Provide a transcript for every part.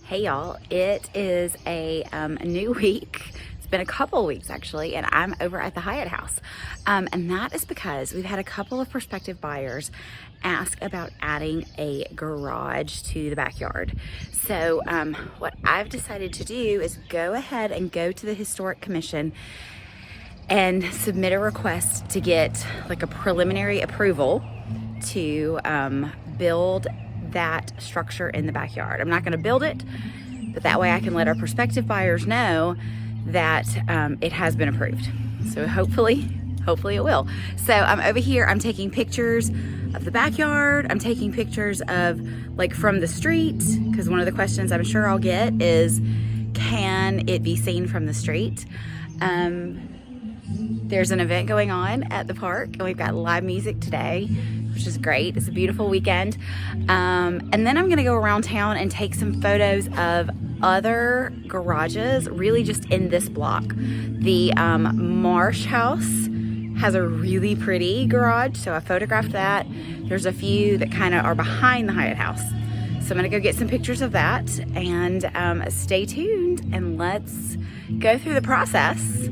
Hey y'all, it is a new week. It's been a couple of weeks actually, and I'm over at the Hyatt house. And that is because we've had a couple of prospective buyers ask about adding a garage to the backyard. So what I've decided to do is go ahead and go to the Historic Commission and submit a request to get like a preliminary approval to build that structure in the backyard. I'm not going to build it, but that way I can let our prospective buyers know that it has been approved. So hopefully it will. So I'm over here, I'm taking pictures of the backyard. I'm taking pictures of like from the street, because one of the questions I'm sure I'll get is, can it be seen from the street? There's an event going on at the park, and we've got live music today, which is great. It's a beautiful weekend. And then I'm gonna go around town and take some photos of other garages, really just in this block. The Marsh House has a really pretty garage, so I photographed that. There's a few that kind of are behind the Hyatt house. So I'm gonna go get some pictures of that, and stay tuned, and let's go through the process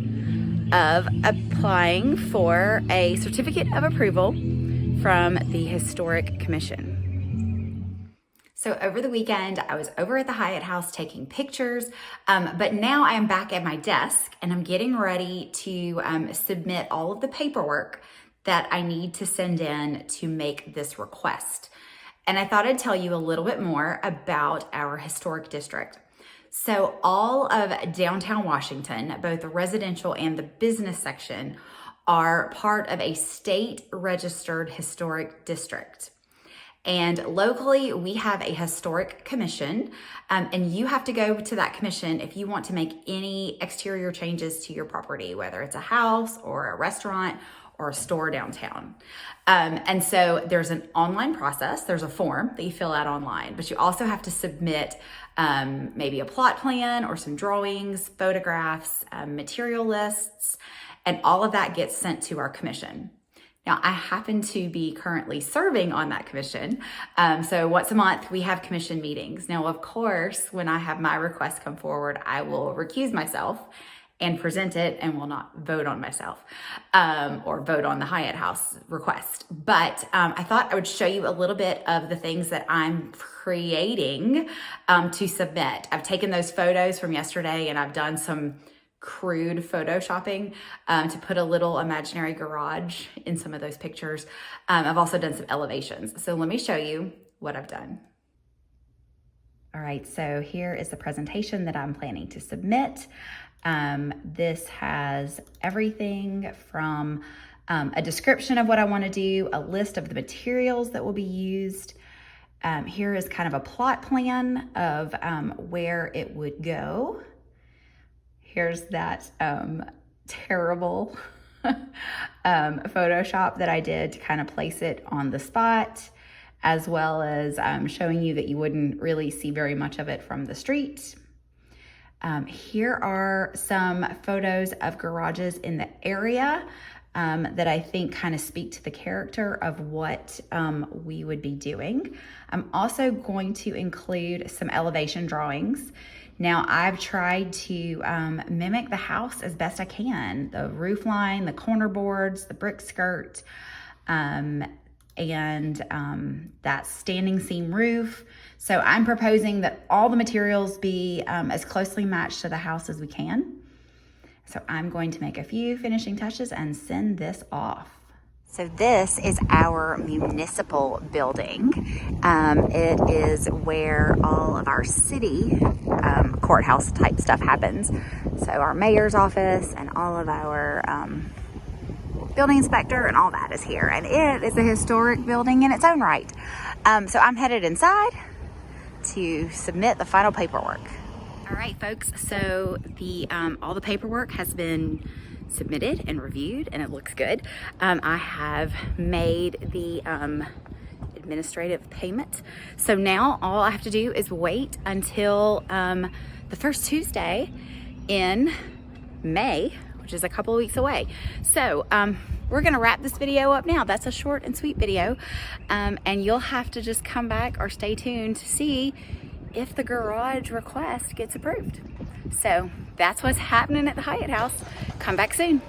of applying for a certificate of approval from the Historic Commission. So over the weekend, I was over at the Hyatt house taking pictures, but now I am back at my desk and I'm getting ready to submit all of the paperwork that I need to send in to make this request. And I thought I'd tell you a little bit more about our historic district. So all of downtown Washington, both the residential and the business section, are part of a state registered historic district. And locally, we have a historic commission, and you have to go to that commission if you want to make any exterior changes to your property, whether it's a house or a restaurant or a store downtown. And so there's an online process. There's a form that you fill out online, but you also have to submit maybe a plot plan or some drawings, photographs, material lists, and all of that gets sent to our commission. Now, I happen to be currently serving on that commission. So once a month, we have commission meetings. Now, of course, when I have my request come forward, I will recuse myself and present it and will not vote on myself or vote on the Hyatt house request. But I thought I would show you a little bit of the things that I'm creating to submit. I've taken those photos from yesterday and I've done some crude photoshopping to put a little imaginary garage in some of those pictures. I've also done some elevations. So let me show you what I've done. All right, so here is the presentation that I'm planning to submit. This has everything from a description of what I want to do, a list of the materials that will be used. Here is kind of a plot plan of where it would go. Here's that terrible Photoshop that I did to kind of place it on the spot, as well as showing you that you wouldn't really see very much of it from the street. Here are some photos of garages in the area that I think kind of speak to the character of what we would be doing. I'm also going to include some elevation drawings. Now, I've tried to mimic the house as best I can. The roof line, the corner boards, the brick skirt, and that standing seam roof. So I'm proposing that all the materials be as closely matched to the house as we can. So I'm going to make a few finishing touches and send this off. So this is our municipal building. It is where all of our city courthouse type stuff happens. So our mayor's office and all of our building inspector and all that is here. And it is a historic building in its own right. So I'm headed inside to submit the final paperwork. All right, folks, so all the paperwork has been submitted and reviewed and it looks good. I have made the administrative payment. So now all I have to do is wait until the first Tuesday in May, which is a couple of weeks away. So we're gonna wrap this video up now. That's a short and sweet video. And you'll have to just come back or stay tuned to see if the garage request gets approved. So that's what's happening at the Hyatt house. Come back soon.